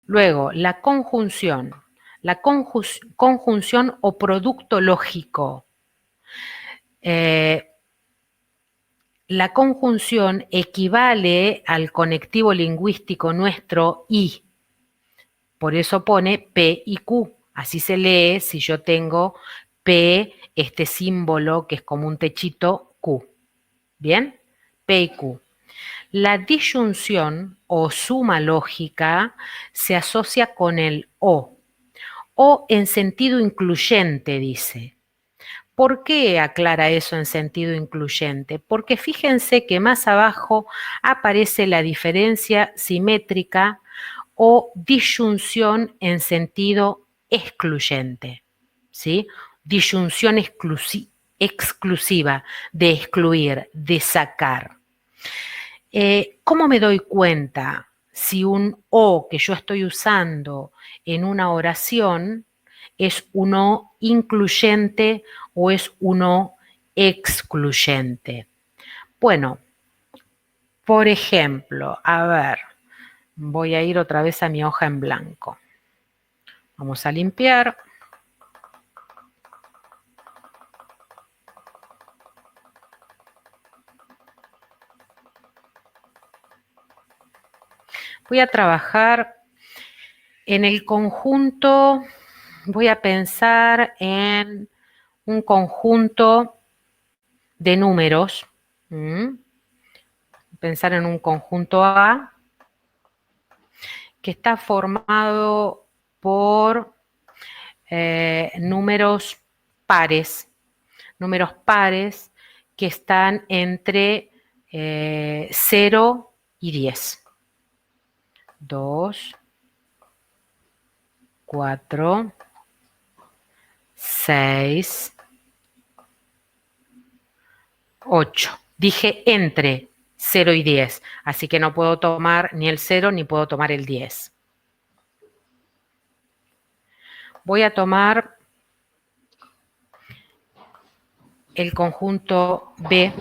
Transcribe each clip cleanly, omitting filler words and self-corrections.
Luego, la conjunción. La conjunción o producto lógico. La conjunción equivale al conectivo lingüístico nuestro y. Por eso pone P y Q. Así se lee si yo tengo P, este símbolo que es como un techito, Q. ¿Bien? P y Q. La disyunción o suma lógica se asocia con el o en sentido incluyente, dice. ¿Por qué aclara eso en sentido incluyente? Porque fíjense que más abajo aparece la diferencia simétrica o disyunción en sentido excluyente, ¿sí? Disyunción exclusiva, de excluir, de sacar. ¿Cómo me doy cuenta si un o que yo estoy usando en una oración es un o incluyente o es un o excluyente? Bueno, por ejemplo, a ver, voy a ir otra vez a mi hoja en blanco. Vamos a limpiar. Voy a trabajar en el conjunto, voy a pensar en un conjunto de números. Pensar en un conjunto A que está formado por números pares que están entre 0 y 10. 2, 4, 6, 8. Dije entre 0 y 10, así que no puedo tomar ni el 0 ni puedo tomar el 10. Voy a tomar el conjunto B,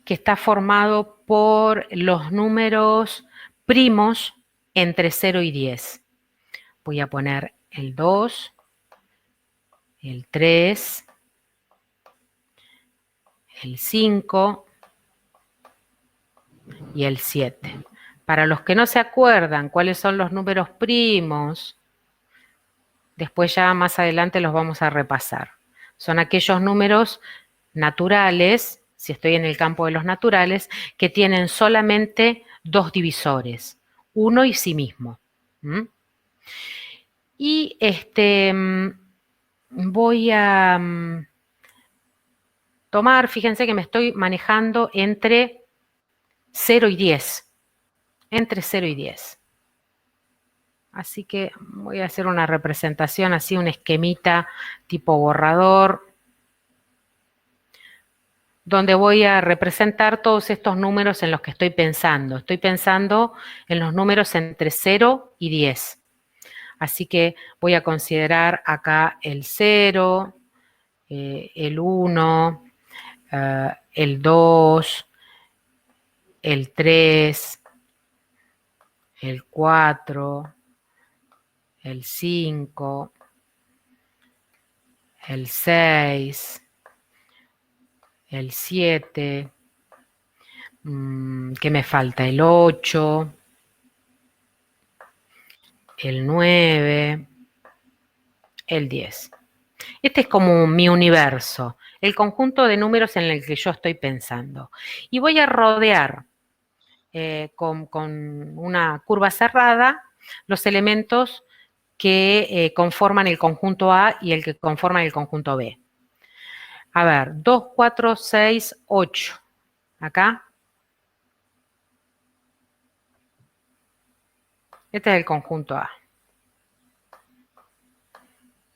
que está formado por los números primos entre 0 y 10. Voy a poner el 2, el 3, el 5 y el 7. Para los que no se acuerdan cuáles son los números primos, después ya más adelante los vamos a repasar. Son aquellos números naturales, si estoy en el campo de los naturales, que tienen solamente dos divisores, uno y sí mismo. Y voy a tomar, fíjense que me estoy manejando entre 0 y 10, entre 0 y 10. Así que voy a hacer una representación así, un esquemita tipo borrador, donde voy a representar todos estos números en los que estoy pensando. Estoy pensando en los números entre 0 y 10. Así que voy a considerar acá el 0, el 1, el 2, el 3, el 4, el 5, el 6, el 7, ¿qué me falta? El 8, el 9, el 10. Este es como mi universo, el conjunto de números en el que yo estoy pensando. Y voy a rodear con una curva cerrada los elementos que conforman el conjunto A y el que conforman el conjunto B. A ver, 2, 4, 6, 8. Acá. Este es el conjunto A.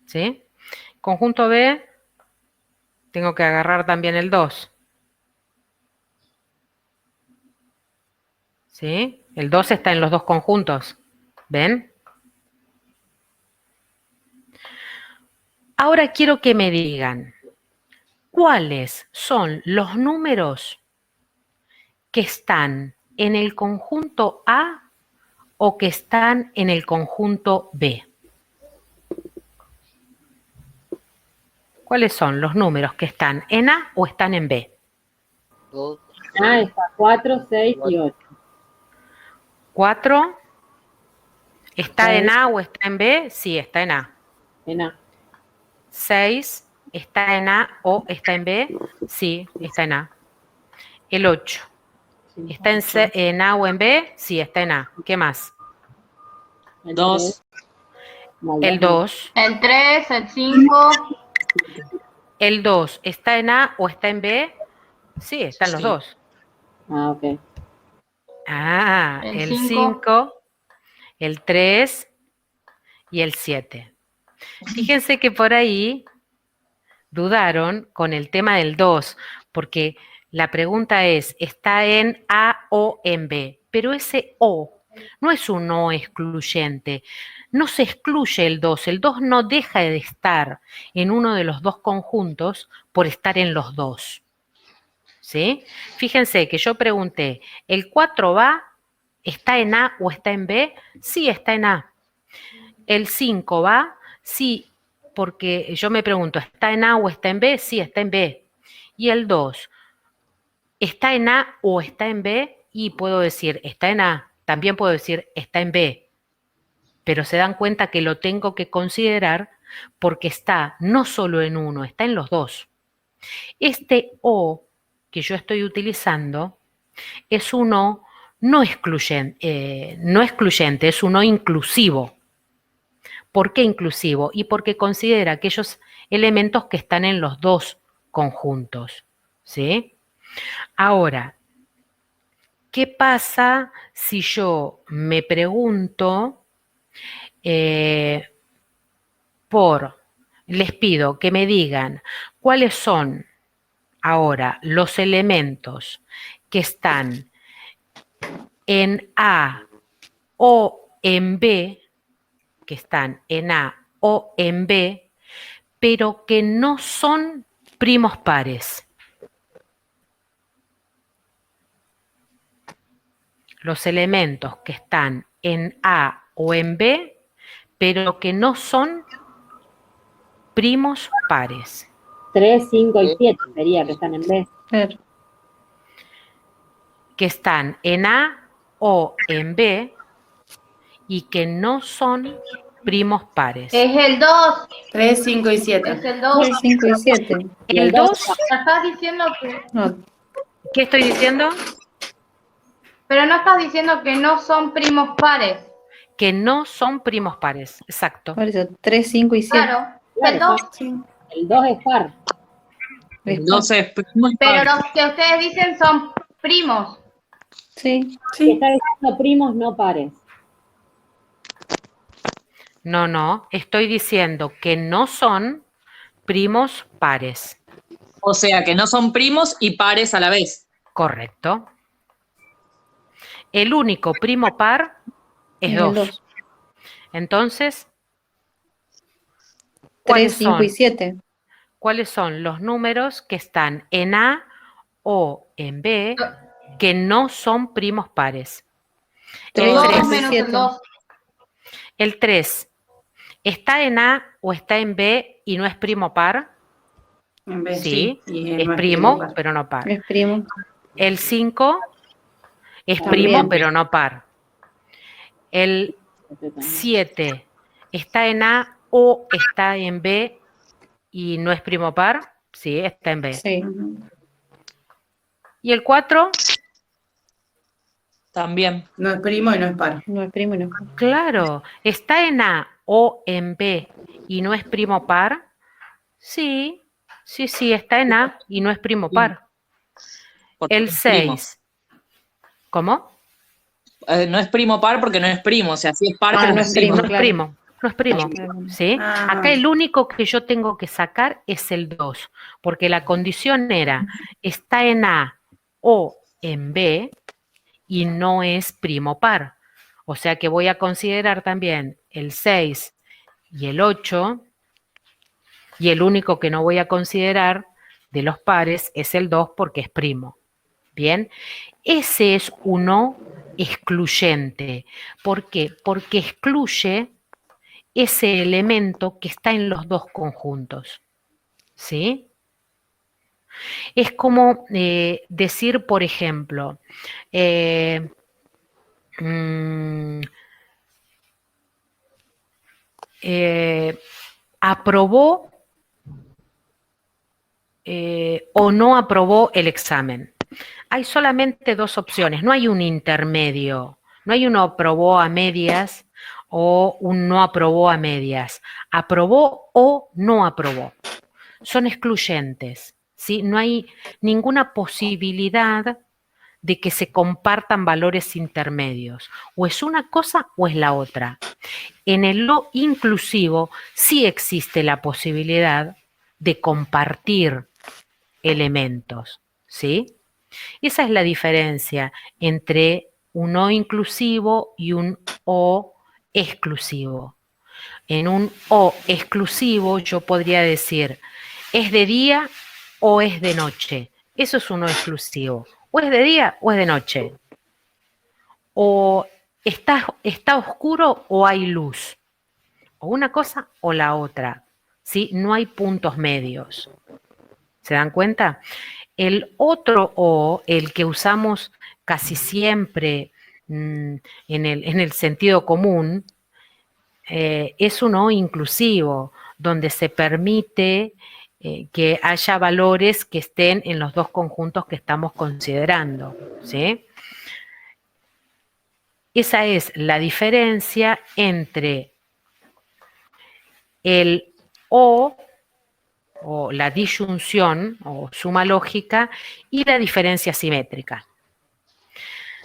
¿Sí? Conjunto B, tengo que agarrar también el 2. ¿Sí? El 2 está en los dos conjuntos. ¿Ven? Ahora quiero que me digan, ¿cuáles son los números que están en el conjunto A o que están en el conjunto B? ¿Cuáles son los números que están en A o están en B? Está 4, 6 y 8. 4, ¿está Seis. en A o está en B? Sí, está en A. En A. 6, ¿está en A o está en B? Sí, está en A. El 8, ¿está en A o en B? Sí, está en A. ¿Qué más? El 2. 3. No, El 2. El 3, el 5. El 2, ¿está en A o está en B? Sí, están los Sí. dos. Ah, ok. Ah, El el 5. 5, el 3 y el 7. Fíjense que por ahí dudaron con el tema del 2, porque la pregunta es, ¿está en A o en B? Pero ese O no es un O excluyente, no se excluye el 2 no deja de estar en uno de los dos conjuntos por estar en los dos. ¿Sí? Fíjense que yo pregunté, ¿el 4 va? ¿Está en A o está en B? Sí, está en A. ¿El 5 va? Sí, porque yo me pregunto, ¿está en A o está en B? Sí, está en B. Y el 2, ¿está en A o está en B? Y puedo decir, está en A. También puedo decir, está en B. Pero se dan cuenta que lo tengo que considerar porque está no solo en uno, está en los dos. Este O que yo estoy utilizando es un O no excluyente, es un O inclusivo. ¿Por qué inclusivo? Y porque considera aquellos elementos que están en los dos conjuntos. ¿Sí? Ahora, ¿qué pasa si yo me pregunto les pido que me digan cuáles son ahora los elementos que están en A o en B, que están en A o en B, pero que no son primos pares. Los elementos que están en A o en B, pero que no son primos pares. 3, 5 y 7 sería que están en B. Claro. Que están en A o en B y que no son primos pares. Es el 2. 3, 5 y 7. Es el 2. 3, 5 y 7. Y El 2, Estás diciendo que... No, ¿qué estoy diciendo? Pero no estás diciendo que no son primos pares. Que no son primos pares, exacto. por eso, 3, 5 y 7. Claro. Claro, El 2. Sí. El 2 es par. El 12 es primo y Pero par. los que ustedes dicen son primos. Sí. Que está diciendo primos, no pares. No, estoy diciendo que no son primos pares. O sea, que no son primos y pares a la vez. Correcto. El único primo par es Es el 2. 2. Entonces, 3, 5 y 7. ¿cuáles son los números que están en A o en B que no son primos pares? 3, 2 5 y menos el 7. 2. El 3, ¿está en A o está en B y no es primo par? En vez Sí, y es no primo, par. pero no par. Es primo. El 5 es También. primo, pero no par. El 7, ¿está en A o está en B y no es primo par? Sí, está en B. Sí. ¿Y el 4? También. No es primo y no es par. No es primo y no es par. Claro, ¿está en A o en B y no es primo par? Sí, está en A y no es primo par. Porque El es primo. 6, ¿cómo? No es primo par porque no es primo. O sea, sí es par, Ah, pero no es primo. No es claro. primo, no es primo. Claro. ¿Sí? Ah. Acá el único que yo tengo que sacar es el 2, porque la condición era, está en A o en B y no es primo par. O sea que voy a considerar también el 6 y el 8, y el único que no voy a considerar de los pares es el 2 porque es primo. Bien, ese es un o excluyente. ¿Por qué? Porque excluye ese elemento que está en los dos conjuntos. ¿Sí? Es como decir, por ejemplo, mm, aprobó o no aprobó el examen. Hay solamente dos opciones, no hay un intermedio, no hay uno aprobó a medias o un no aprobó a medias. Aprobó o no aprobó. Son excluyentes, ¿sí? No hay ninguna posibilidad de que se compartan valores intermedios. O es una cosa o es la otra. En el lo inclusivo sí existe la posibilidad de compartir elementos, ¿sí? Esa es la diferencia entre un o inclusivo y un o exclusivo. En un o exclusivo yo podría decir, ¿es de día o es de noche? Eso es un o exclusivo. O es de día o es de noche. O está oscuro o hay luz. O una cosa o la otra. ¿Sí? No hay puntos medios. ¿Se dan cuenta? El otro o, el que usamos casi siempre en el sentido común, es un o inclusivo, donde se permite que haya valores que estén en los dos conjuntos que estamos considerando, ¿sí? Esa es la diferencia entre el o la disyunción o suma lógica y la diferencia simétrica.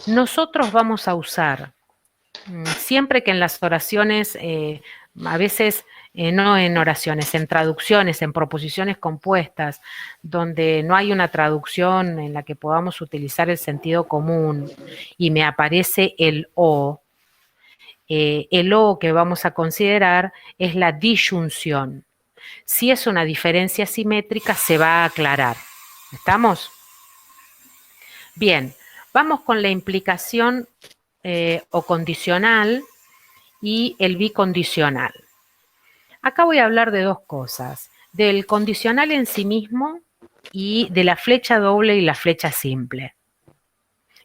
Nosotros vamos a usar siempre que en las oraciones, a veces no en oraciones, en traducciones, en proposiciones compuestas, donde no hay una traducción en la que podamos utilizar el sentido común y me aparece el o que vamos a considerar es la disyunción. Si es una diferencia simétrica, se va a aclarar. ¿Estamos? Bien, vamos con la implicación o condicional y el bicondicional. Acá voy a hablar de dos cosas, del condicional en sí mismo y de la flecha doble y la flecha simple,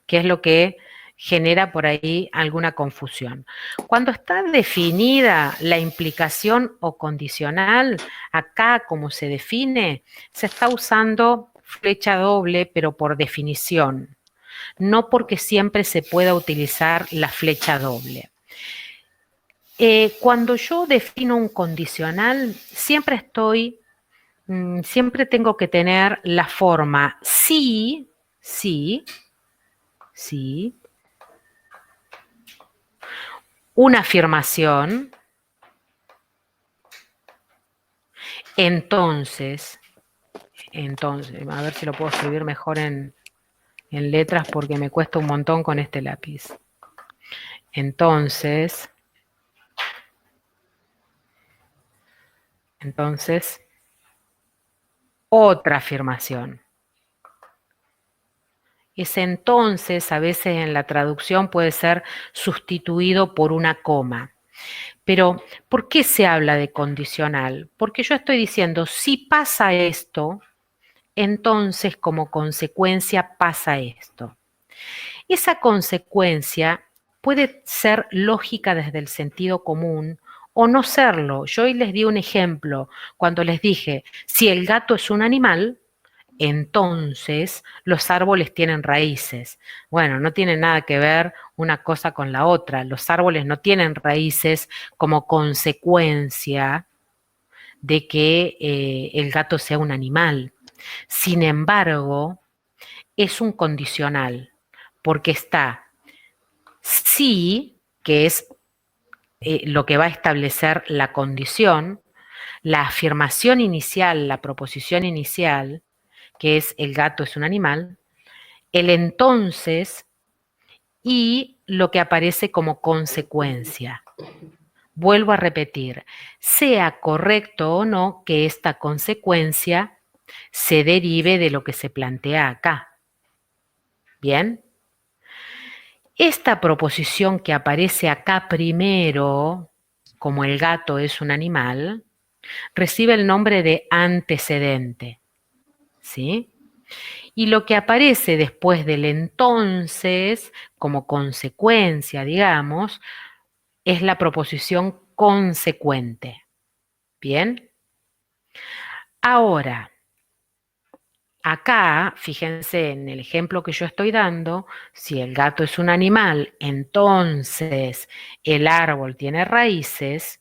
que es lo que genera por ahí alguna confusión. Cuando está definida la implicación o condicional, acá como se define, se está usando flecha doble, pero por definición, no porque siempre se pueda utilizar la flecha doble. Cuando yo defino un condicional, siempre tengo que tener la forma sí, una afirmación, entonces, a ver si lo puedo escribir mejor en letras porque me cuesta un montón con este lápiz. Entonces, otra afirmación. Ese entonces a veces en la traducción puede ser sustituido por una coma. Pero, ¿por qué se habla de condicional? Porque yo estoy diciendo, si pasa esto, entonces como consecuencia pasa esto. Esa consecuencia puede ser lógica desde el sentido común o no serlo. Yo hoy les di un ejemplo cuando les dije, si el gato es un animal, entonces los árboles tienen raíces. Bueno, no tiene nada que ver una cosa con la otra. Los árboles no tienen raíces como consecuencia de que el gato sea un animal. Sin embargo, es un condicional, porque está sí, que es lo que va a establecer la condición, la afirmación inicial, la proposición inicial, que es el gato es un animal, el entonces y lo que aparece como consecuencia. Vuelvo a repetir, sea correcto o no que esta consecuencia se derive de lo que se plantea acá. ¿Bien? Esta proposición que aparece acá primero, como el gato es un animal, recibe el nombre de antecedente, ¿sí? Y lo que aparece después del entonces, como consecuencia, digamos, es la proposición consecuente. ¿Bien? Ahora, acá, fíjense en el ejemplo que yo estoy dando, si el gato es un animal, entonces el árbol tiene raíces,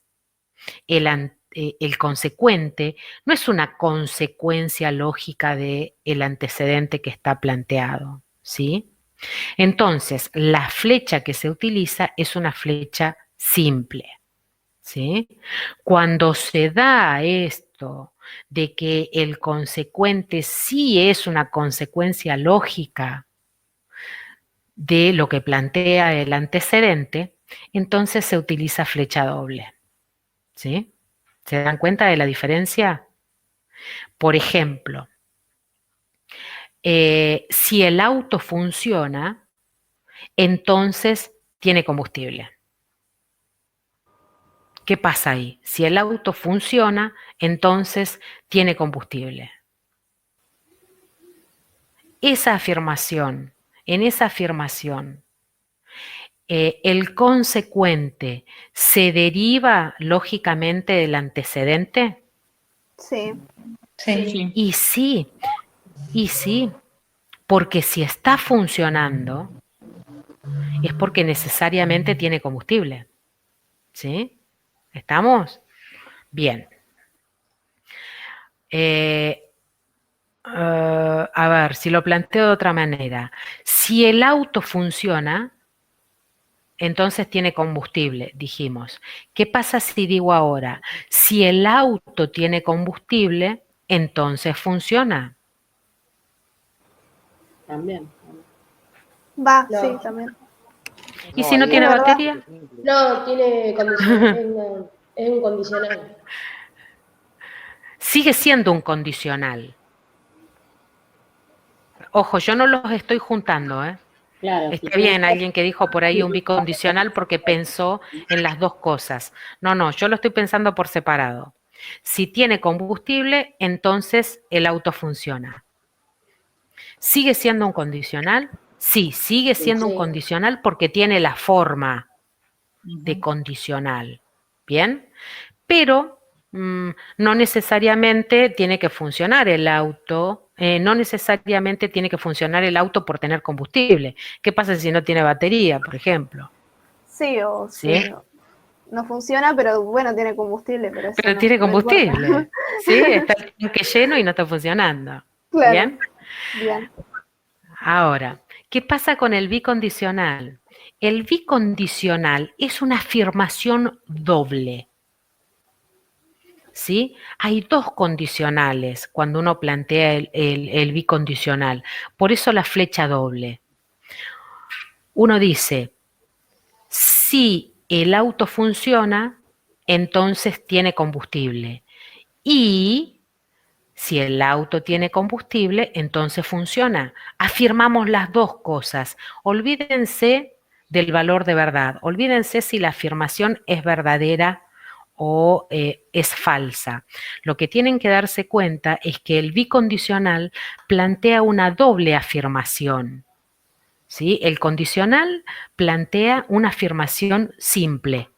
el consecuente no es una consecuencia lógica del antecedente que está planteado, ¿sí? Entonces, la flecha que se utiliza es una flecha simple, ¿sí? Cuando se da esto de que el consecuente sí es una consecuencia lógica de lo que plantea el antecedente, entonces se utiliza flecha doble, ¿sí? ¿Se dan cuenta de la diferencia? Por ejemplo, si el auto funciona, entonces tiene combustible. ¿Qué pasa ahí? Si el auto funciona, entonces tiene combustible. Esa afirmación, en esa afirmación, ¿el consecuente se deriva lógicamente del antecedente? Sí. Sí. Y sí, porque si está funcionando, es porque necesariamente tiene combustible. ¿Sí? ¿Estamos? Bien. A ver, si lo planteo de otra manera. Si el auto funciona, entonces tiene combustible, dijimos. ¿Qué pasa si digo ahora? Si el auto tiene combustible, entonces funciona. También. Va, No. sí, también. ¿Y si no ahí tiene es verdad. batería? No, tiene condicional, es un condicional. Sigue siendo un condicional. Ojo, yo no los estoy juntando, ¿eh? Claro. Está bien, alguien que dijo por ahí un bicondicional porque pensó en las dos cosas. No, yo lo estoy pensando por separado. Si tiene combustible, entonces el auto funciona. ¿Sigue siendo un condicional? Sí, sigue siendo un Sí. condicional porque tiene la forma de condicional. ¿Bien? Pero no necesariamente tiene que funcionar el auto, no necesariamente tiene que funcionar el auto por tener combustible. ¿Qué pasa si no tiene batería, por ejemplo? Sí, o ¿Sí? sí. No funciona, pero bueno, tiene combustible. Pero, eso Pero no- tiene no importa. combustible, ¿sí? Está el tanque lleno y no está funcionando. Claro. ¿Bien? Bien. Ahora, ¿qué pasa con el bicondicional? El bicondicional es una afirmación doble. ¿Sí? Hay dos condicionales cuando uno plantea el bicondicional. Por eso la flecha doble. Uno dice, si el auto funciona, entonces tiene combustible. Y si el auto tiene combustible, entonces funciona. Afirmamos las dos cosas. Olvídense del valor de verdad. Olvídense si la afirmación es verdadera o es falsa. Lo que tienen que darse cuenta es que el bicondicional plantea una doble afirmación, ¿sí? El condicional plantea una afirmación simple.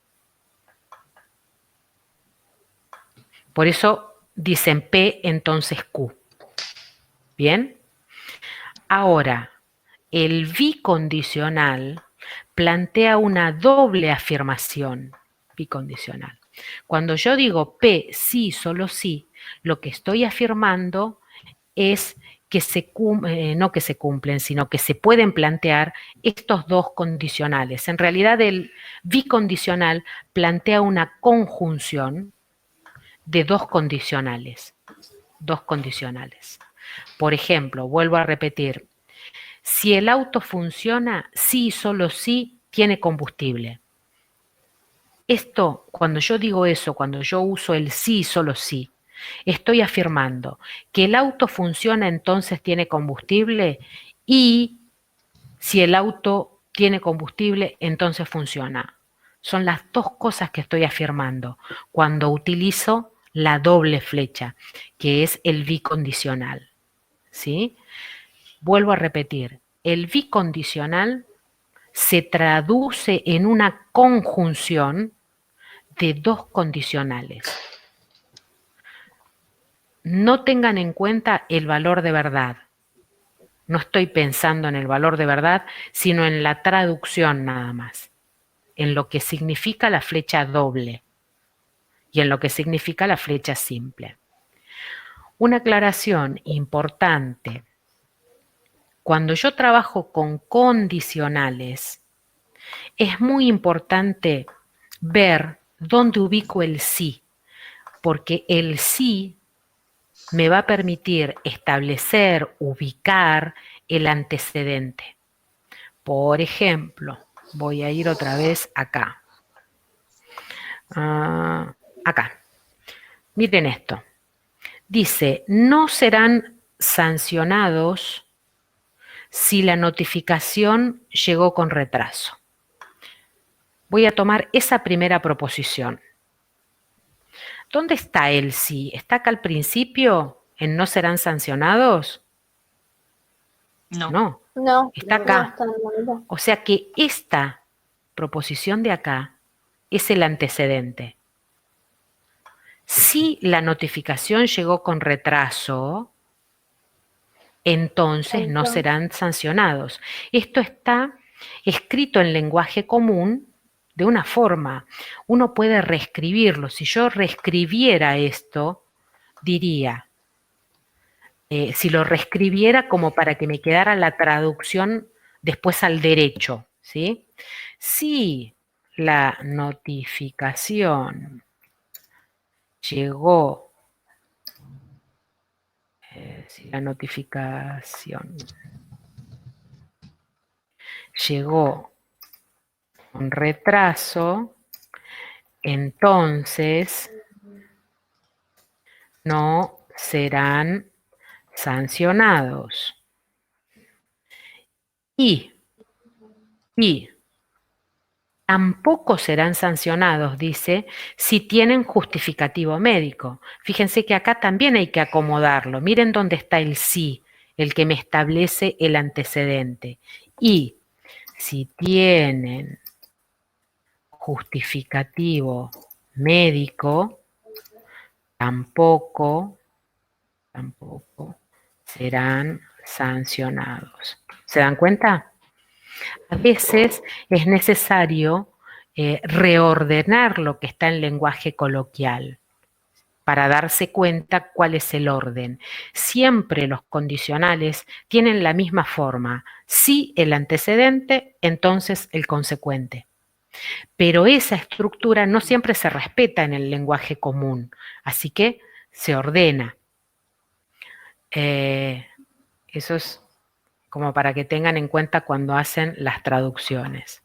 Por eso dicen P, entonces Q. ¿Bien? Ahora, el bicondicional plantea una doble afirmación bicondicional. Cuando yo digo P, sí, solo sí, lo que estoy afirmando es que no que se cumplen, sino que se pueden plantear estos dos condicionales. En realidad el bicondicional plantea una conjunción de dos condicionales. Dos condicionales. Por ejemplo, vuelvo a repetir, si el auto funciona, sí y solo sí tiene combustible. Esto, cuando yo digo eso, cuando yo uso el sí y solo sí, estoy afirmando que el auto funciona, entonces tiene combustible y Si el auto tiene combustible, entonces funciona. Son las dos cosas que estoy afirmando cuando utilizo la doble flecha, que es el bicondicional. ¿Sí? Vuelvo a repetir, el bicondicional se traduce en una conjunción de dos condicionales. No tengan en cuenta el valor de verdad. No estoy pensando en el valor de verdad, sino en la traducción nada más, en lo que significa la flecha doble y en lo que significa la flecha simple. Una aclaración importante. Cuando yo trabajo con condicionales, es muy importante ver dónde ubico el sí, porque el sí me va a permitir establecer, ubicar el antecedente. Por ejemplo, voy a ir otra vez acá. Acá. Miren esto. Dice, no serán sancionados si la notificación llegó con retraso. Voy a tomar esa primera proposición. ¿Dónde está el sí? ¿Está acá al principio en no serán sancionados? No. No, No, está no acá. está en la mitad. O sea que esta proposición de acá es el antecedente. Si la notificación llegó con retraso, entonces no serán sancionados. Esto está escrito en lenguaje común de una forma. Uno puede reescribirlo. Si yo reescribiera esto, diría, si lo reescribiera como para que me quedara la traducción después al derecho, ¿sí? Si la notificación llegó, si la notificación llegó con retraso, entonces no serán sancionados. Y tampoco serán sancionados, dice, si tienen justificativo médico. Fíjense que acá también hay que acomodarlo. Miren dónde está el sí, el que me establece el antecedente. Y si tienen justificativo médico, tampoco serán sancionados. ¿Se dan cuenta? A veces es necesario reordenar lo que está en lenguaje coloquial para darse cuenta cuál es el orden. Siempre los condicionales tienen la misma forma. Si el antecedente, entonces el consecuente. Pero esa estructura no siempre se respeta en el lenguaje común, así que se ordena. Eso es como para que tengan en cuenta cuando hacen las traducciones.